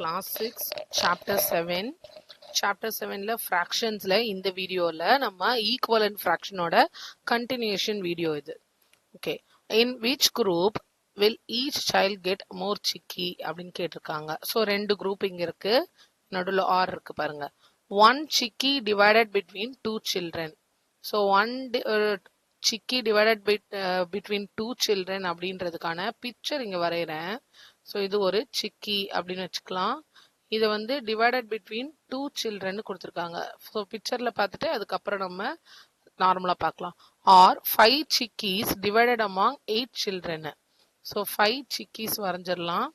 class 6 chapter 7 chapter 7ல fractionsல இந்த வீடியோல நம்ம equivalent fractionோட continuation வீடியோ இது. Okay, in which group will each child get more chicky அப்படின்னு கேட்டிருக்காங்க. ஸோ ரெண்டு குரூப் இங்க இருக்கு, நடுவில் ஆர் இருக்கு பாருங்க. one chicky divided between two children. So one chicky divided between two children அப்படின்றதுக்கான பிக்சர் இங்க வரைகிறேன். ஸோ இது ஒரு சிக்கி அப்படின்னு வச்சுக்கலாம். இதை வந்து டிவைடட் பிட்வீன் டூ சில்ட்ரன் கொடுத்துருக்காங்க. ஸோ பிக்சர்ல பார்த்துட்டு அதுக்கப்புறம் நம்ம நார்மலா பார்க்கலாம். Are 5 chikkis divided among 8 children. So 5 chikkis வரைஞ்சிடலாம்.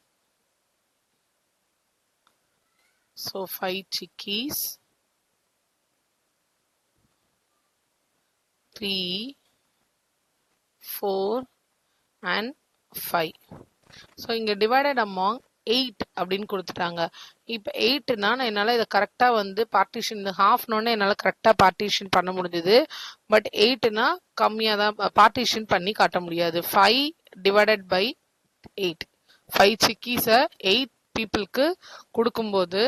So 5 chikkis 3 4 and 5. ஸோ இங்க டிவைடட் அமாங் 8 அப்படின்னு கொடுத்துட்டாங்க. இப்போ 8னா என்னால் இதை கரெக்டாக வந்து பார்ட்டிஷன் ஹாஃப்னோடனே என்னால் கரெக்டாக பார்ட்டிஷன் பண்ண முடிஞ்சுது. பட் 8னா கம்மியாக தான் பார்ட்டிஷன் பண்ணி காட்ட முடியாது. 5 டிவைடட் பை 8, 5 சிக்கீஸை 8 பீப்புளுக்கு கொடுக்கும்போது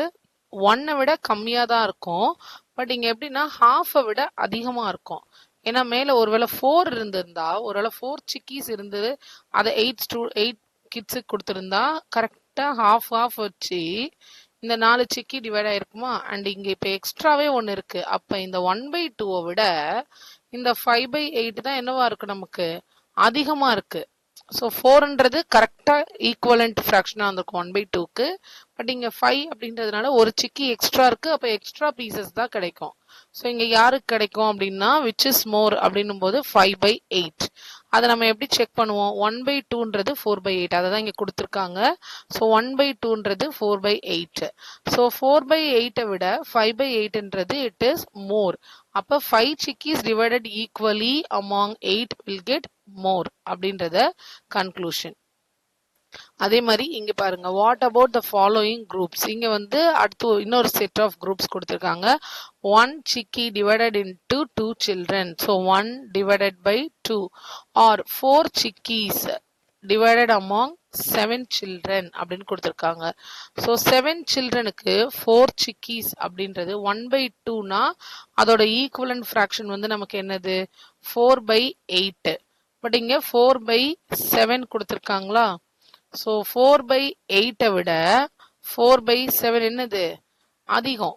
1 விட கம்மியாக தான் இருக்கும். பட் இங்கே எப்படின்னா ஹாஃபை விட அதிகமாக இருக்கும். ஏன்னா மேலே ஒருவேளை 4 இருந்திருந்தா, ஒருவேளை 4 சிக்கீஸ் இருந்தது, அதை 8 கிட்ஸுக்கு கொடுத்துருந்தா கரெக்டா ஹாஃப் வச்சு இந்த 4 சிக்கி டிவைட் ஆயிருக்குமா. அண்ட் இங்க இப்ப எக்ஸ்ட்ராவே ஒன்னு இருக்கு. அப்ப இந்த 1/2 விட இந்த 5/8 தான் என்னவா இருக்கு, நமக்கு அதிகமா இருக்கு. ஸோ 4ன்றது கரெக்டா ஈக்குவலண்ட் ஃப்ராக்ஷனா இருந்திருக்கும் 1/2க்கு. பட் இங்க 5 அப்படின்றதுனால ஒரு சிக்கி எக்ஸ்ட்ரா இருக்கு. அப்ப எக்ஸ்ட்ரா பீசஸ் தான் கிடைக்கும். ஸோ இங்க யாருக்கு கிடைக்கும் அப்படின்னா விச் இஸ் மோர் அப்படின்னும் போது 5/8. அதை நம்ம எப்படி செக் பண்ணுவோம்? 1/2ன்றது 4/8, அதை தான் இங்க கொடுத்துருக்காங்க. ஸோ 1/2ன்றது 4/8. ஸோ 4/8 விட 5/8ன்றது இட் இஸ் மோர். அப்ப 5 chikkis divided equally among 8 will get more அப்படின்றத கன்க்ளூஷன். அதே மாதிரி இங்க பாருங்க, what about the following groups. இங்க வந்து அடுத்து இன்னொரு செட் ஆஃப் குரூப்ஸ் கொடுத்துருக்காங்க. 1 chicky divided into 2 children. So 1 divided by 2. Or 4 chickies divided among 7 children அப்படின்னு கொடுத்துருக்காங்க. ஸோ 7 சில்ட்ரனுக்கு 4 சிக்கீஸ் அப்படின்றது 1/2னா அதோட ஈக்குவலன்ட் ஃப்ராக்ஷன் வந்து நமக்கு என்னது 4/8. பட் இங்க 4/7 கொடுத்துருக்காங்களா. ஸோ 4/8 விட 4/7 என்னது அதிகம்.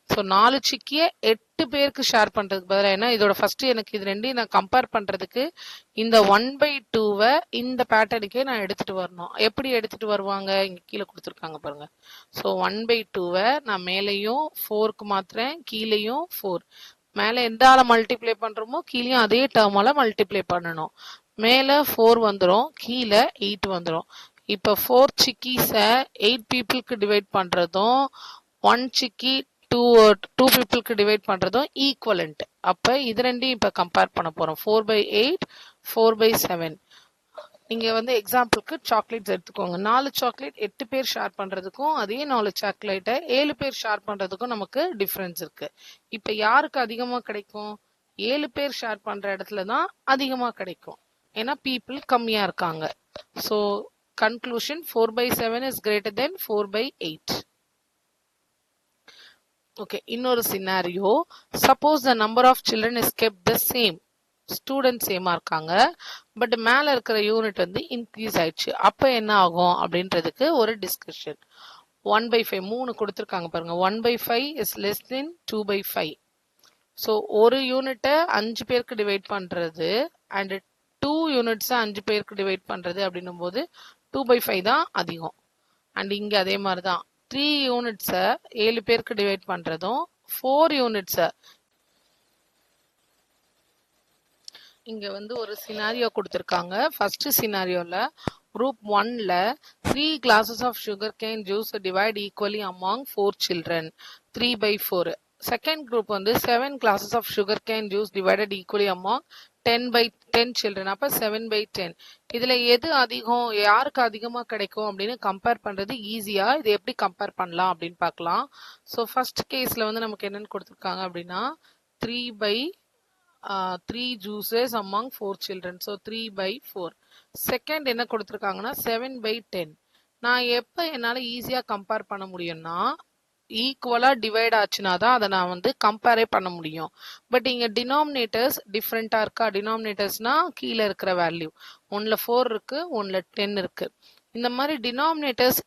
ஸோ 4 சிக்கிய 8 பேருக்கு ஷேர் பண்றதுக்கு பதிலாக, ஏன்னா இதோட ஃபர்ஸ்ட் எனக்கு இது ரெண்டையும் நான் கம்பேர் பண்றதுக்கு இந்த 1/2 இந்த பேட்டர்னுக்கே நான் எடுத்துட்டு வரணும். எப்படி எடுத்துட்டு வருவாங்க, இங்க கீழே கொடுத்துருக்காங்க பாருங்க. ஸோ 1/2 நான் மேலையும் 4க்கு மாத்திரேன், கீழேயும் 4. மேலே எந்த ஆளை மல்டிப்ளை பண்றோமோ கீழேயும் அதே டேர்மால மல்டிப்ளை பண்ணணும். மேல 4 வந்துடும், கீழே 8 வந்துடும். இப்ப 4 சிக்கீஸை 8 பீப்புளுக்கு டிவைட் பண்றதும் 1 சிக்கி 2 பீப்புளுக்கு டிவைட் பண்றதும் ஈக்குவலண்ட். அப்ப இது ரெண்டையும் இப்ப கம்பேர் பண்ண போறோம். 4/8 4/7. நீங்க வந்து எக்ஸாம்பிளுக்கு சாக்லேட்ஸ் எடுத்துக்கோங்க. 4 சாக்லேட் 8 பேர் ஷேர் பண்றதுக்கும் அதே 4 சாக்லேட்டை 7 பேர் ஷேர் பண்றதுக்கும் நமக்கு டிஃபரன்ஸ் இருக்கு. இப்ப யாருக்கு அதிகமா கிடைக்கும்? 7 பேர் ஷேர் பண்ற இடத்துல தான் அதிகமா கிடைக்கும், ஏன்னா பீப்புள் கம்மியா இருக்காங்க. So conclusion 4/7 is greater than 4/8. Okay, இன்னொரு scenario. Suppose the number of children is kept the same. Student சேமா இருக்காங்க, பட் மேல இருக்கிற யூனிட் வந்து இன்க்ரீஸ் ஆயிடுச்சு. அப்ப என்ன ஆகும் அப்படின்றதுக்கு ஒரு டிஸ்கஷன். 1/5 3 கொடுத்துருக்காங்க பாருங்க. 1/5 இஸ் லெஸ் தென் 2/5. ஸோ ஒரு யூனிட்டை 5 பேருக்கு டிவைட் பண்றது அண்ட் 2 யூனிட்ஸை 5 பேருக்கு டிவைட் பண்றது அப்படின்னும் போது 2/5 தான் அதிகம். அண்ட் இங்க அதே மாதிரி தான் 3 யூனிட்ஸை 7 பேருக்கு டிவைட் பண்றதும் 4 யூனிட்ஸை. இங்க வந்து ஒரு சினாரியோ கொடுத்துருக்காங்க. ஃபர்ஸ்ட் சினாரியோல குரூப் 1ல 3 glasses of sugarcane juice divide equally among 4 children 3/4. Second group வந்து 7 glasses of sugarcane juice divided equally among 10/10 children. அப்ப 7/10. இதுல எது அதிகம், யாருக்கு அதிகமா கிடைக்கும் அப்படின்னு கம்பேர் பண்றது ஈஸியா. இது எப்படி கம்பேர் பண்ணலாம் அப்படின்னு பார்க்கலாம். ஸோ ஃபர்ஸ்ட் கேஸ்ல வந்து நமக்கு என்னன்னு கொடுத்துருக்காங்க அப்படின்னா 3 juices among 4 children. So 3/4. Second என்ன கொடுத்துருக்காங்கன்னா 7/10. நான் எப்போ என்னால் ஈஸியாக கம்பேர் பண்ண முடியும்னா ஈக்குவலாக டிவைட் ஆச்சுன்னா தான் அதை நான் வந்து கம்பேரே பண்ண முடியும். பட் இங்கே டினாமினேட்டர்ஸ் டிஃப்ரெண்ட்டாக இருக்கா? டினாமினேட்டர்ஸ்னால் கீழே இருக்கிற வேல்யூ ஒன்றில் 4 இருக்குது, ஒன்றில் 10 இருக்குது. இந்த மாதிரி டினாமினேட்டர்ஸ்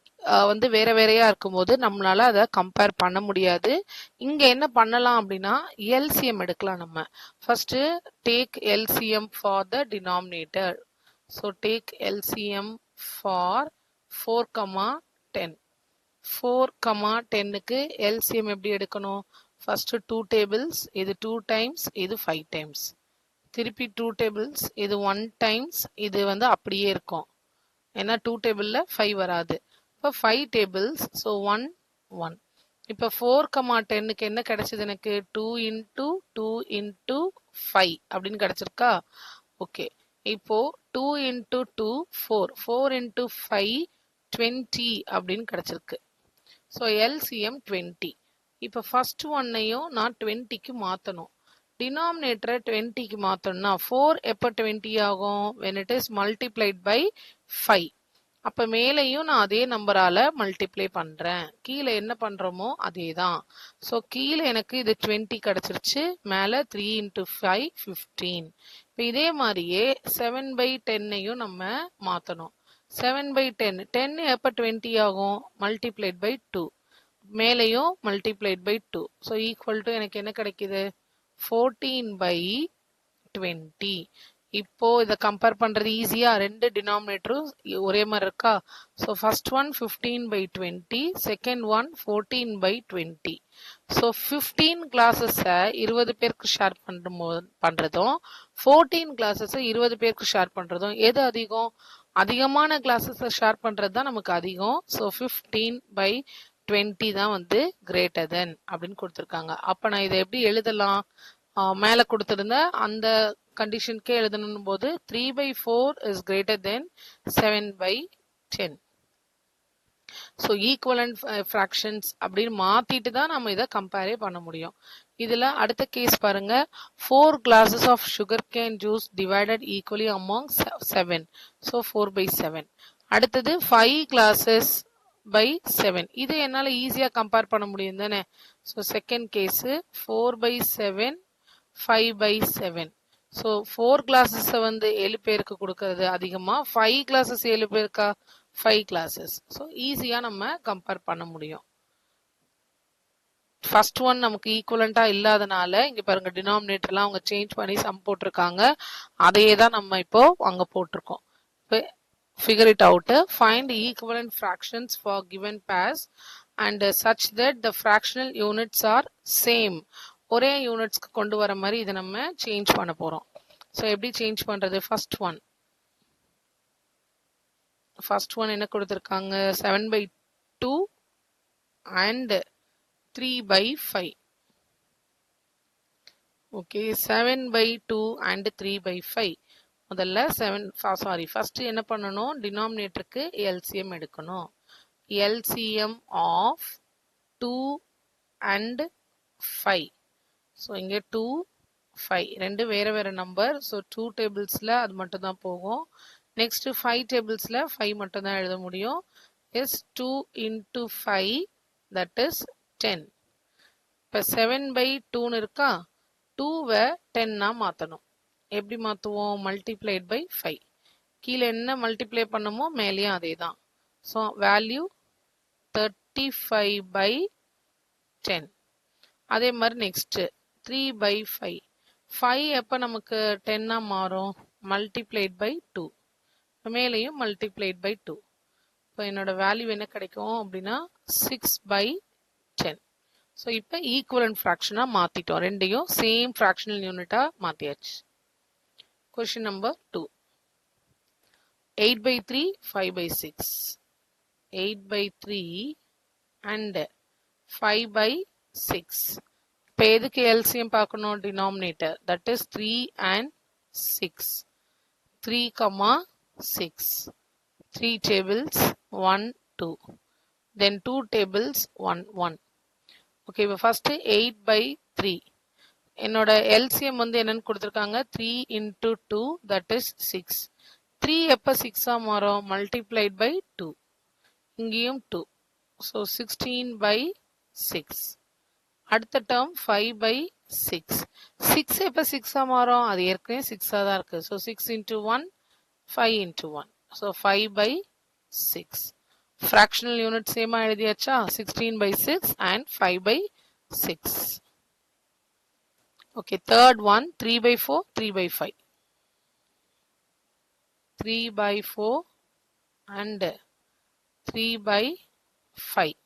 வந்து வேற வேறையா இருக்கும்போது நம்மளால அதை கம்பேர் பண்ண முடியாது. இங்க என்ன பண்ணலாம் அப்படின்னா எல்சிஎம் எடுக்கலாம். நம்ம first take LCM for the denominator. So take LCM for 4,10. 4,10க்கு எல்சிஎம் எப்படி எடுக்கணும்? ஃபர்ஸ்ட் 2 டேபிள்ஸ், இது 2 டைம்ஸ், இது 5 டைம்ஸ். திருப்பி 2 டேபிள்ஸ், இது 1 டைம்ஸ், இது வந்து அப்படியே இருக்கும். ஏன்னா 2 டேபிள்ல 5 வராது. இப்போ 5 டேபிள்ஸ், ஸோ 1 1. இப்போ 4,10க்கு என்ன கிடைச்சது எனக்கு? 2 இன்டூ 2 இன்டூ 5 அப்படின்னு கிடைச்சிருக்கா? ஓகே, இப்போ 2 இன்டூ 2 4, 4 இன்டூ 5 20 அப்படின்னு கிடைச்சிருக்கு. So LCM 20. இப்போ ஃபர்ஸ்ட் ஒன்னையும் நான் 20க்கு மாற்றணும். டினாமினேட்டரை 20க்கு மாற்றணும்னா 4 எப்போ 20 ஆகும்? when it is multiplied by 5. அப்போ மேலேயும் நான் அதே நம்பரால் மல்டிப்ளை பண்ணுறேன். கீழே என்ன பண்ணுறோமோ அதே தான். ஸோ கீழே எனக்கு இது 20 கிடச்சிருச்சு, மேலே 3 இன்ட்டு 5 15. இப்போ இதே மாதிரியே 7/10ஐயும் நம்ம மாற்றணும். 7/10, 10 எப்போ 20 ஆகும்? Multiplied by 2. மேலேயும் multiplied by 2. So equal to எனக்கு என்ன கிடைக்குது? 14/20. இப்போ இதை கம்பேர் பண்றது ஈஸியா? ரெண்டு டினாமினேட்டரும் ஒரே மாதிரி இருக்கா? So first one 15/20, second one 14/20. So 15 கிளாஸஸை 20 பேருக்கு ஷேர் பண்றதும் 14 கிளாஸஸை 20 பேருக்கு ஷேர் பண்றதும் எது அதிகம்? அதிகமான கிளாஸஸை ஷேர் பண்றது தான் நமக்கு அதிகம். ஸோ 15/20 தான் வந்து கிரேட்டர் தென் அப்படின்னு கொடுத்துருக்காங்க. அப்ப நான் இதை எப்படி எழுதலாம்? மேலே கொடுத்திருந்த அந்த கண்டிஷனுக்கே எழுதணும் போது 3/4 is greater than 7/10. So equivalent fractions அப்படின்னு மாத்திட்டு தான் நம்ம இதை கம்பேரே பண்ண முடியும். இதுல அடுத்த கேஸ் பாருங்க. 4 glasses of sugarcane juice divided equally among 7. So 4/7. அடுத்தது 5 glasses by 7. இது என்னால ஈஸியா கம்பேர் பண்ண முடியும் தானே? So second case 4/7, 5/7. So 4 glasses வந்து 7 பேருக்கு கொடுக்கறது அதிகமா, 5 glasses 7 பேருக்கா? 5 glasses. ஸோ ஈஸியா நம்ம கம்பேர் பண்ண முடியும். ஃபர்ஸ்ட் ஒன் நமக்கு ஈக்குவலண்டா இல்லாதனால இங்க பாருங்க டினாமினேட்டர்லாம் அவங்க சேஞ்ச் பண்ணி சம் போட்டிருக்காங்க. அதையே தான் நம்ம இப்போ அங்க போட்டிருக்கோம். Figure it out. Find equivalent fractions for given pairs and such that the fractional units are same. ஒரே யூனிட்ஸ்க்கு கொண்டு வர மாதிரி இதை நம்ம சேஞ்ச் பண்ண போறோம். ஸோ எப்படி சேஞ்ச் பண்றது? ஃபர்ஸ்ட் ஒன் என்ன கொடுத்துருக்காங்க? 7/2 and 3/5. Okay, 7/2 and 3/5. முதல்ல ஃபர்ஸ்ட் என்ன பண்ணணும்? டினாமினேட்டருக்கு எல்சிஎம் எடுக்கணும். LCM of 2 and 5. ஸோ இங்கே 2, 5 ரெண்டு வேற வேற நம்பர். ஸோ 2 டேபிள்ஸ்ல அது மட்டும் தான் போகும். நெக்ஸ்ட் 5 டேபிள்ஸ்ல 5 மட்டும் தான் எழுத முடியும். Is 2 into 5, that is 10. இப்போ 7/2 இருக்கா? 2வை 10ஆ மாற்றணும். எப்படி மாற்றுவோம்? Multiplied by 5. கீழே என்ன மல்டிப்ளை பண்ணமோ மேலேயும் அதே தான். So value 35/10. அதே மாதிரி நெக்ஸ்ட் 3/5. 5 எப்போ நமக்கு 10ஆ மாறும்? Multiplied by 2. மேலேயும் மல்டிப்ளைட் பை 2. இப்போ என்னோட வேல்யூ என்ன கிடைக்கும் அப்படின்னா 6/10. ஸோ இப்போ ஈக்குவலன்ட் ஃப்ராக்ஷனாக மாற்றிட்டோம். ரெண்டையும் சேம் ஃப்ராக்ஷனல் யூனிட்டாக மாற்றியாச்சு. Question number 2. 8/3, 5/6. 8/3 and 5/6. இப்போ எதுக்கு எல்சிஎம் பார்க்கணும்? Denominator, that is 3 and 6. 3,6. 3 tables 1 2, then 2 tables 1 1. Okay, இப்போ ஃபர்ஸ்ட் 8/3. என்னோட எல்சிஎம் வந்து என்னன்னு கொடுத்துருக்காங்க? 3 இன்டூ 2, தட் இஸ் 6. 3 எப்போ 6ஆ மாறும்? Multiplied by 2. இங்கேயும் 2. ஸோ 16/6. அடுத்த டேர்ம் 5/6. 6 எப்போ 6 மாறும்? அது ஏற்கனவே 6 தான் இருக்கு. So 6 into 1, 5 into 1. So 5/6. Fractional unit சேமா எழுதியாச்சா? 16/6 and 5/6. Okay, third one, 3/4, 3/5. 3/4 and 3/5.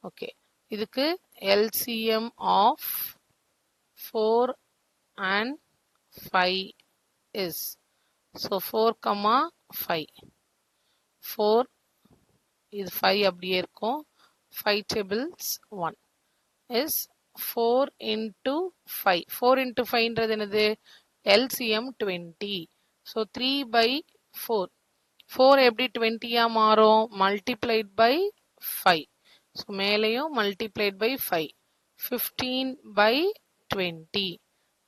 Okay, இதுக்கு LCM of 4 and 5 is, so 4, 5. 4, இது 5 அப்படியே இருக்கும். 5 tables 1 is 4 into 5. 4 into 5 ன்றது என்னது? LCM 20. So 3/4. 4 எப்படி 20 மாறும்? Multiplied by 5. So மேலையும் multiplied by 5. 15/20.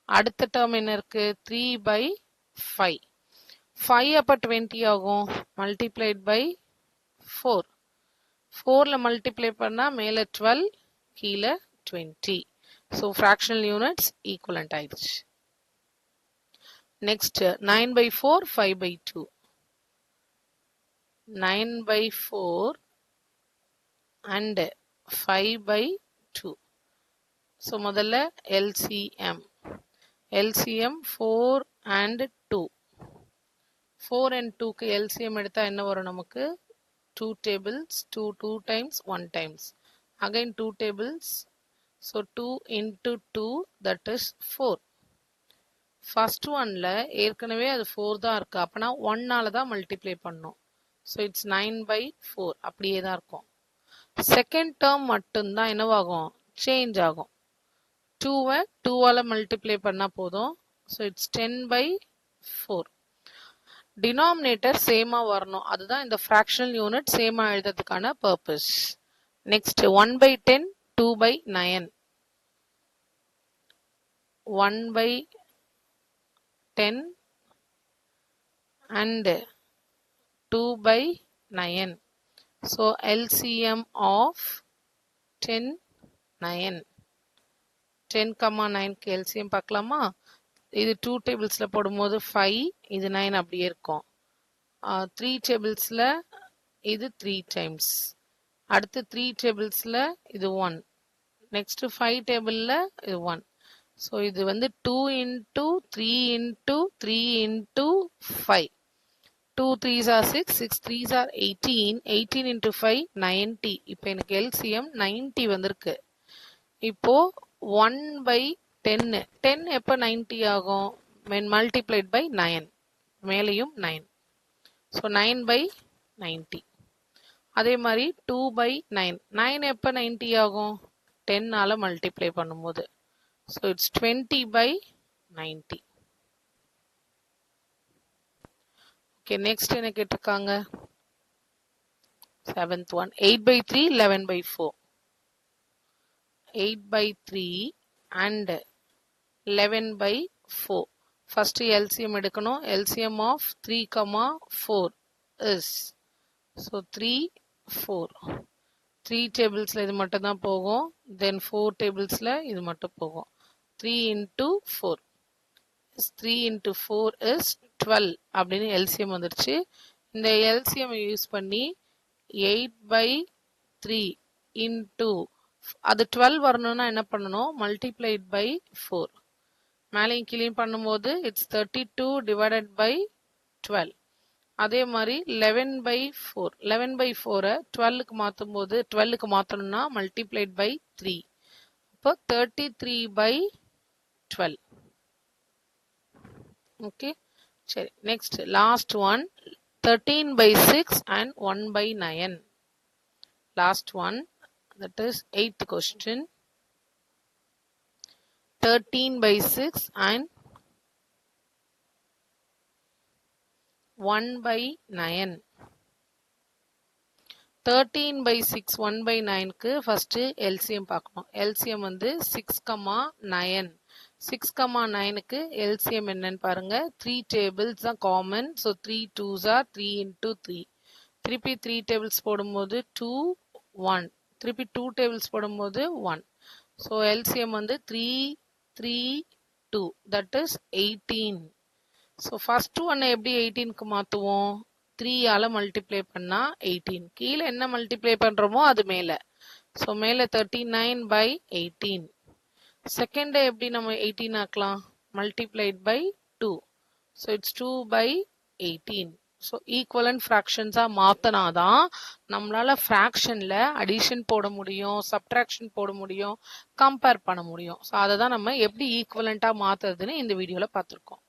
அடுத்த term என்ன இருக்கு? 3/5. 5 அப்ப 20 ஆகும். Multiplied by 4. 4ல multiply பண்ணா மேல 12, கீழே 20. So fractional units equivalent ஆயிடுச்சு. Next 9/4, 5/2. 9/4 and 5/2. So முதல்ல LCM. LCM 4 and 2. 4 and 2க்கு LCM எடுத்தா என்ன வரும் நமக்கு? 2 tables, 2 times, 1 times. Again 2 tables. So 2 into 2, that is 4. First oneல ஏற்கனவே அது 4 தான் இருக்கு. அப்பனா 1ஆல தான் மல்டிப்ளை பண்ணணும். So it's 9/4. அப்படியே தான் இருக்கும். செகண்ட் டேர்ம் மட்டும்தான் என்னவாகும்? சேஞ்ச் ஆகும். 2வை 2ஆல மல்டிப்ளை பண்ணா போதும். So it's 10/4. டினாமினேட்டர் சேமா வரணும். அதுதான் இந்த ஃப்ராக்ஷனல் யூனிட் சேமா எழுதுறதுக்கான purpose. Next 1/10, 2/9. 1/10 and 2/9. So LCM of 10, 9. 10, 9க்கு LCM பார்க்கலாமா? இது 2 டேபிள்ஸ்ல போடும்போது 5, இது 9 அப்படியே இருக்கும். 3 டேபிள்ஸ்ல இது 3 டைம்ஸ். அடுத்து 3 டேபிள்ஸ்ல இது 1. நெக்ஸ்ட் 5 டேபிள்ல இது 1. ஸோ இது வந்து 2 into 3 into 3 into 5. 2 3s are 6, 6 3s are 18, 18 into 5 90. இப்போ எனக்கு LCM 90 வந்திருக்கு. இப்போ 1/10. 10 எப்போ 90 ஆகும்? when multiplied by 9. மேலையும் 9. So 9/90. அதே மாதிரி 2/9. 9 எப்போ 90 ஆகும்? 10ஆல மல்டிப்ளை பண்ணும்போது. So it's 20/90. Okay, next என்ன கேட்டிருக்காங்க? 7th one. 8/3, 11/4. 8/3 and 11/4. First LCM எடுக்கணும். LCM of 3, 4 is, so 3, 4. 3 tablesல இது மட்டும் தான் போகும். Then 4 tablesல இது மட்டும் போகும். 3 into 4. 3 into 4 is 12 அப்படின்னு LCM வந்துருச்சு. இந்த LCM யூஸ் பண்ணி 8/3 into, அது 12 வரணும்னா என்ன பண்ணணும்? multiplied by 4. மேலையும் கீழையும் பண்ணும்போது it's 32 divided by 12. அதே மாதிரி 11/4. 11/4 12க்கு மாத்தும்போது 12க்கு மாத்தணும்னா multiplied by 3. அப்போ 33/12. ஓகே, சரி. Next last one 13/6 and 1/9. Last one, that is 8th question. 13/6 and 1/9. 13/6, 1/9க்கு ஃபர்ஸ்ட் LCM பார்க்கணும். LCM வந்து 6, 9. 6, 9க்கு LCM என்னன்னு பாருங்க. 3 tables தான் common. So 3 2s are 3 into 3. திருப்பி 3 டேபிள்ஸ் போடும்போது 2 1 திருப்பி 2 டேபிள்ஸ் போடும்போது 1 ஸோ எல்சிஎம் வந்து 3 3 2 தட் இஸ் 18 ஸோ ஃபர்ஸ்ட் ஒன்னை எப்படி 18க்கு மாற்றுவோம் 3ஆல் மல்டிப்ளை பண்ணால் 18 கீழே என்ன மல்டிப்ளை பண்ணுறோமோ அது மேலே ஸோ மேலே 39/18 செகண்டை எப்படி நம்ம 18 ஆக்கலாம் multiplied by 2 so it's 2/18 so equivalent ஃப்ராக்ஷன்ஸாக மாற்றினாதான் நம்மளால ஃப்ராக்ஷனில் அடிஷன் போட முடியும் சப்ட்ராக்ஷன் போட முடியும் கம்பேர் பண்ண முடியும் ஸோ அதை தான் நம்ம எப்படி ஈக்குவலண்ட்டாக மாற்றுறதுன்னு இந்த வீடியோவில் பார்த்துருக்கோம்